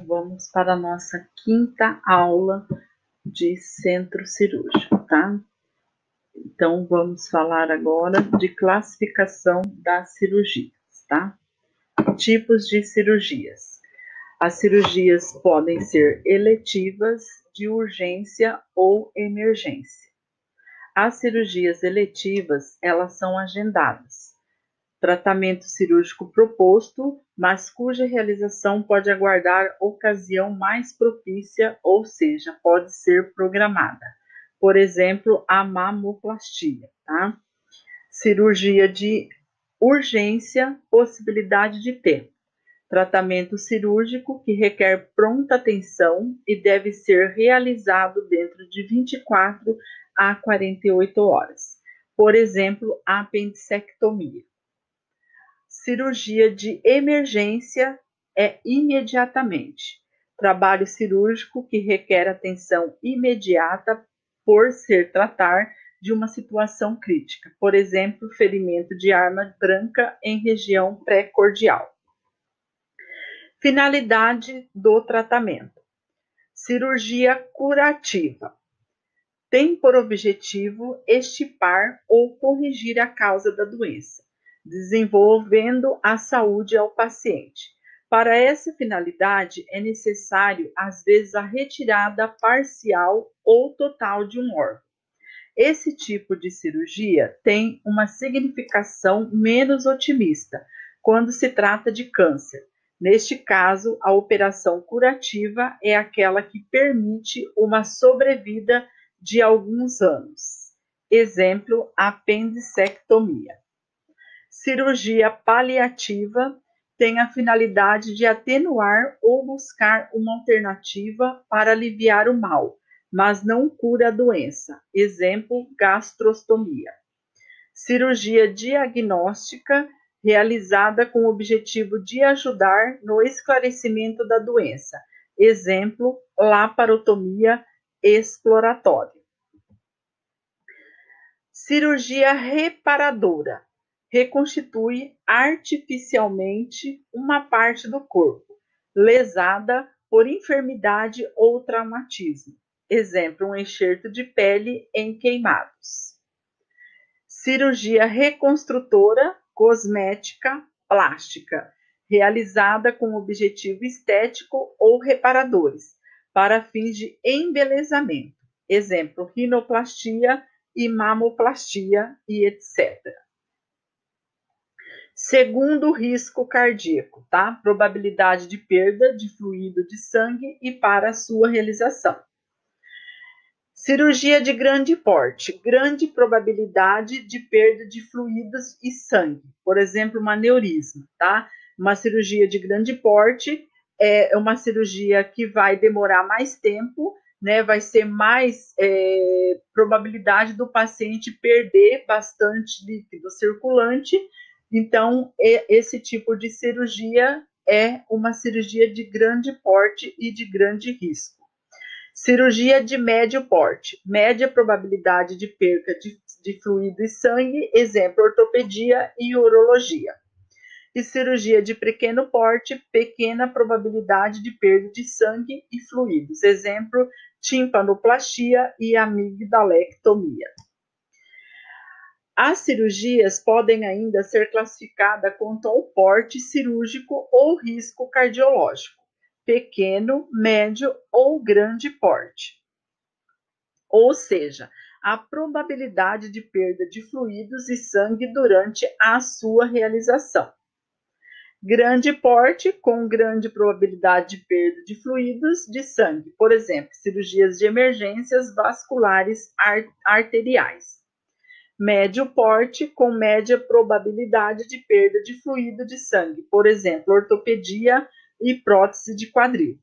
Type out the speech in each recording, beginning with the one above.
Vamos para a nossa quinta aula de centro cirúrgico, tá? Então, vamos falar agora de classificação das cirurgias, tá? Tipos de cirurgias. As cirurgias podem ser eletivas, de urgência ou emergência. As cirurgias eletivas, elas são agendadas. Tratamento cirúrgico proposto, mas cuja realização pode aguardar ocasião mais propícia, ou seja, pode ser programada. Por exemplo, a mamoplastia, tá? Cirurgia de urgência, possibilidade de tempo. Tratamento cirúrgico que requer pronta atenção e deve ser realizado dentro de 24 a 48 horas. Por exemplo, a apendicectomia. Cirurgia de emergência é imediatamente. Trabalho cirúrgico que requer atenção imediata por ser tratar de uma situação crítica. Por exemplo, ferimento de arma branca em região pré-cordial. Finalidade do tratamento. Cirurgia curativa. Tem por objetivo extirpar ou corrigir a causa da doença, desenvolvendo a saúde ao paciente. Para essa finalidade, é necessário, às vezes, a retirada parcial ou total de um órgão. Esse tipo de cirurgia tem uma significação menos otimista quando se trata de câncer. Neste caso, a operação curativa é aquela que permite uma sobrevida de alguns anos. Exemplo, apendicectomia. Cirurgia paliativa tem a finalidade de atenuar ou buscar uma alternativa para aliviar o mal, mas não cura a doença. Exemplo, gastrostomia. Cirurgia diagnóstica realizada com o objetivo de ajudar no esclarecimento da doença. Exemplo, laparotomia exploratória. Cirurgia reparadora. Reconstitui artificialmente uma parte do corpo, lesada por enfermidade ou traumatismo. Exemplo, um enxerto de pele em queimados. Cirurgia reconstrutora, cosmética, plástica, realizada com objetivo estético ou reparadores, para fins de embelezamento. Exemplo, rinoplastia e mamoplastia e etc. Segundo risco cardíaco, tá? Probabilidade de perda de fluido de sangue e para a sua realização. Cirurgia de grande porte, grande probabilidade de perda de fluidos e sangue, por exemplo, um aneurisma, tá? Uma cirurgia de grande porte é uma cirurgia que vai demorar mais tempo, né? Vai ser mais probabilidade do paciente perder bastante líquido circulante. Então, esse tipo de cirurgia é uma cirurgia de grande porte e de grande risco. Cirurgia de médio porte, média probabilidade de perca de fluido e sangue, exemplo, ortopedia e urologia. E cirurgia de pequeno porte, pequena probabilidade de perda de sangue e fluidos, exemplo, timpanoplastia e amigdalectomia. As cirurgias podem ainda ser classificadas quanto ao porte cirúrgico ou risco cardiológico, pequeno, médio ou grande porte. Ou seja, a probabilidade de perda de fluidos e sangue durante a sua realização. Grande porte, com grande probabilidade de perda de fluidos de sangue, por exemplo, cirurgias de emergências vasculares arteriais. Médio porte, com média probabilidade de perda de fluido de sangue, por exemplo, ortopedia e prótese de quadril.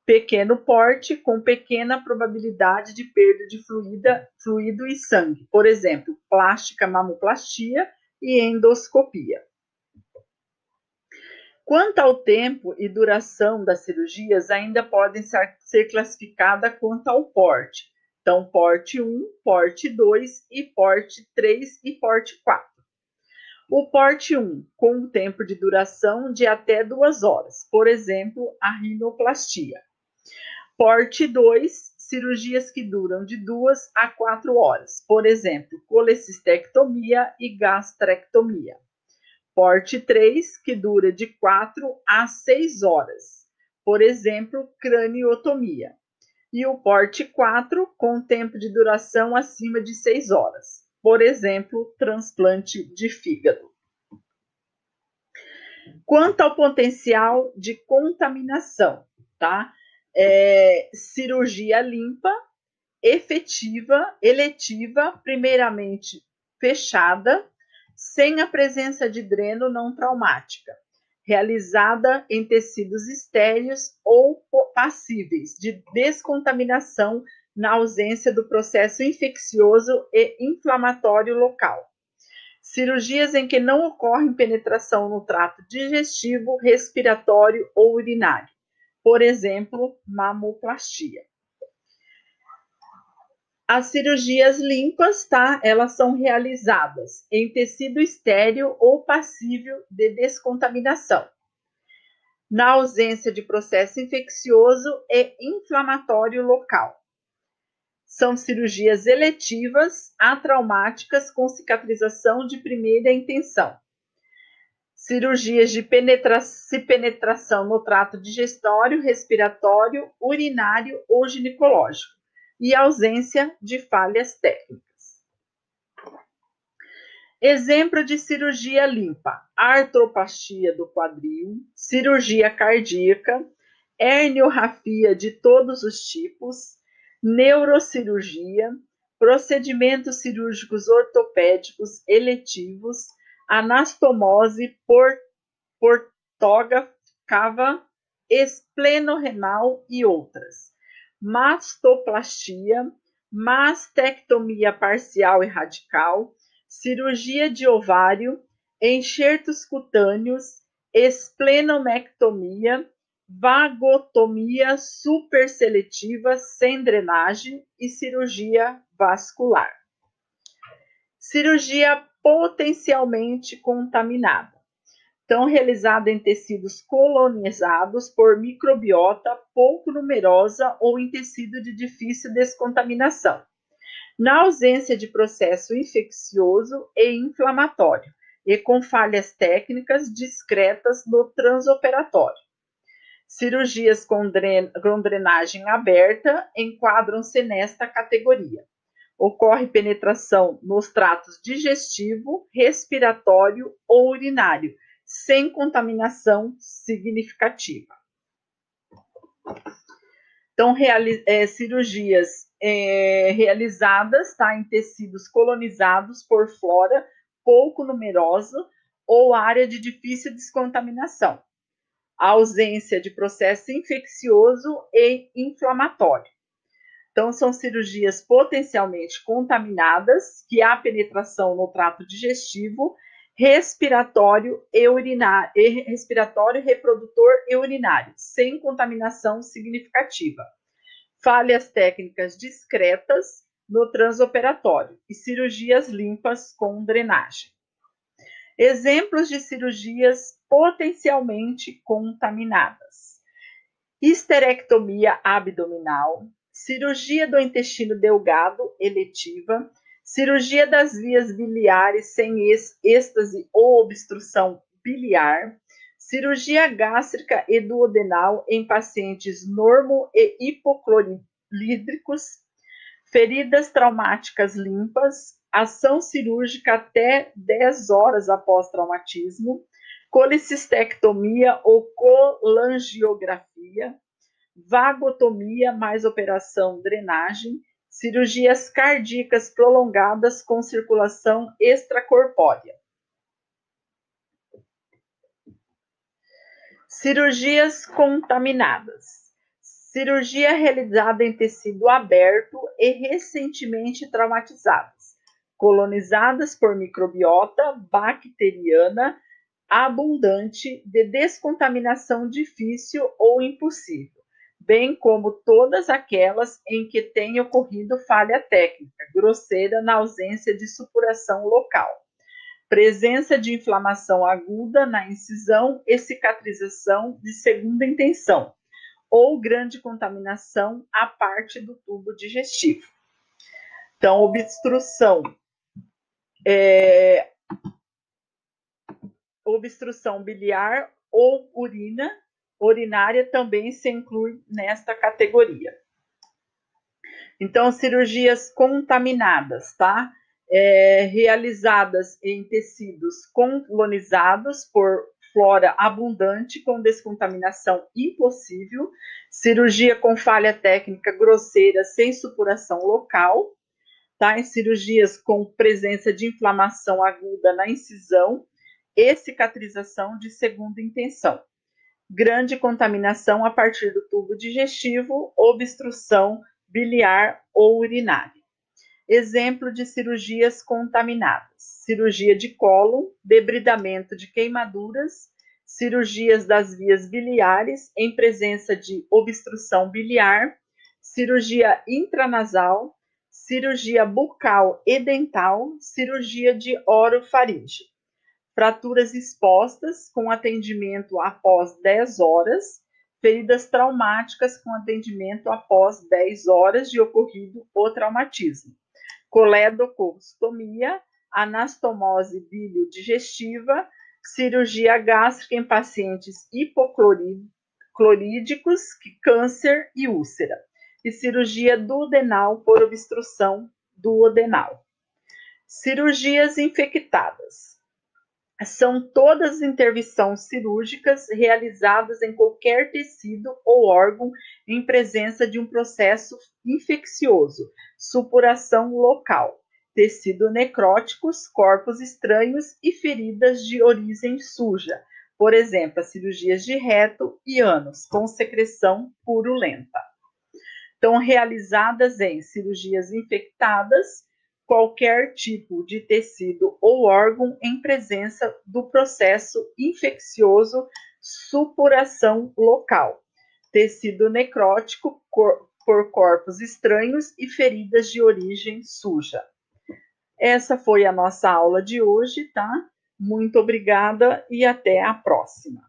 Pequeno porte, com pequena probabilidade de perda de fluido e sangue, por exemplo, plástica, mamoplastia e endoscopia. Quanto ao tempo e duração das cirurgias, ainda podem ser classificadas quanto ao porte. Então, porte 1, porte 2 e porte 3 e porte 4. O porte 1, com um tempo de duração de até 2 horas, por exemplo, a rinoplastia. Porte 2, cirurgias que duram de 2 a 4 horas, por exemplo, colecistectomia e gastrectomia. Porte 3, que dura de 4 a 6 horas, por exemplo, craniotomia. E o porte 4, com tempo de duração acima de 6 horas, por exemplo, transplante de fígado. Quanto ao potencial de contaminação, tá? Cirurgia limpa, efetiva, eletiva, primeiramente fechada, sem a presença de dreno não traumática, realizada em tecidos estéreis ou passíveis de descontaminação na ausência do processo infeccioso e inflamatório local. Cirurgias em que não ocorre penetração no trato digestivo, respiratório ou urinário. Por exemplo, mamoplastia. As cirurgias limpas, tá? Elas são realizadas em tecido estéril ou passível de descontaminação, na ausência de processo infeccioso e inflamatório local. São cirurgias eletivas, atraumáticas, com cicatrização de primeira intenção. Cirurgias de penetração no trato digestório, respiratório, urinário ou ginecológico, e ausência de falhas técnicas. Exemplo de cirurgia limpa: artroplastia do quadril, cirurgia cardíaca, herniorrafia de todos os tipos, neurocirurgia, procedimentos cirúrgicos ortopédicos eletivos, anastomose portógrafo, esplenorrenal e outras. Mastoplastia, mastectomia parcial e radical, cirurgia de ovário, enxertos cutâneos, esplenomectomia, vagotomia superseletiva sem drenagem e cirurgia vascular. Cirurgia potencialmente contaminada. Então, realizada em tecidos colonizados por microbiota pouco numerosa ou em tecido de difícil descontaminação, na ausência de processo infeccioso e inflamatório, e com falhas técnicas discretas no transoperatório. Cirurgias com drenagem aberta enquadram-se nesta categoria. Ocorre penetração nos tratos digestivo, respiratório ou urinário, sem contaminação significativa. Então, cirurgias realizadas, tá, em tecidos colonizados por flora pouco numerosa ou área de difícil descontaminação, a ausência de processo infeccioso e inflamatório. Então, são cirurgias potencialmente contaminadas, que há penetração no trato digestivo, respiratório e urinário, respiratório, reprodutor e urinário, sem contaminação significativa. Falhas técnicas discretas no transoperatório e cirurgias limpas com drenagem. Exemplos de cirurgias potencialmente contaminadas: histerectomia abdominal, cirurgia do intestino delgado eletiva, cirurgia das vias biliares sem êxtase ou obstrução biliar, cirurgia gástrica e duodenal em pacientes normo e hipoclorídricos, feridas traumáticas limpas, ação cirúrgica até 10 horas após traumatismo, colecistectomia ou colangiografia, vagotomia mais operação drenagem, cirurgias cardíacas prolongadas com circulação extracorpórea. Cirurgias contaminadas. Cirurgia realizada em tecido aberto e recentemente traumatizadas, colonizadas por microbiota bacteriana abundante de descontaminação difícil ou impossível, bem como todas aquelas em que tenha ocorrido falha técnica grosseira na ausência de supuração local. presença de inflamação aguda na incisão e cicatrização de segunda intenção, ou grande contaminação à parte do tubo digestivo. Então, obstrução biliar ou urinária também se inclui nesta categoria. Então, cirurgias contaminadas, tá? Realizadas em tecidos colonizados por flora abundante com descontaminação impossível, cirurgia com falha técnica grosseira sem supuração local, tá? Em cirurgias com presença de inflamação aguda na incisão e cicatrização de segunda intenção, grande contaminação a partir do tubo digestivo, obstrução biliar ou urinária. Exemplo de cirurgias contaminadas: cirurgia de cólon, debridamento de queimaduras, cirurgias das vias biliares em presença de obstrução biliar, cirurgia intranasal, cirurgia bucal e dental, cirurgia de orofaringe. Fraturas expostas com atendimento após 10 horas, feridas traumáticas com atendimento após 10 horas de ocorrido o traumatismo, coledocostomia, anastomose biliodigestiva, cirurgia gástrica em pacientes hipoclorídicos, câncer e úlcera, e cirurgia duodenal por obstrução duodenal. Cirurgias infectadas. São todas intervenções cirúrgicas realizadas em qualquer tecido ou órgão em presença de um processo infeccioso, supuração local, tecido necróticos, corpos estranhos e feridas de origem suja, por exemplo, as cirurgias de reto e ânus, com secreção purulenta. Então, realizadas em cirurgias infectadas, qualquer tipo de tecido ou órgão em presença do processo infeccioso, supuração local, tecido necrótico por corpos estranhos e feridas de origem suja. Essa foi a nossa aula de hoje, tá? Muito obrigada e até a próxima.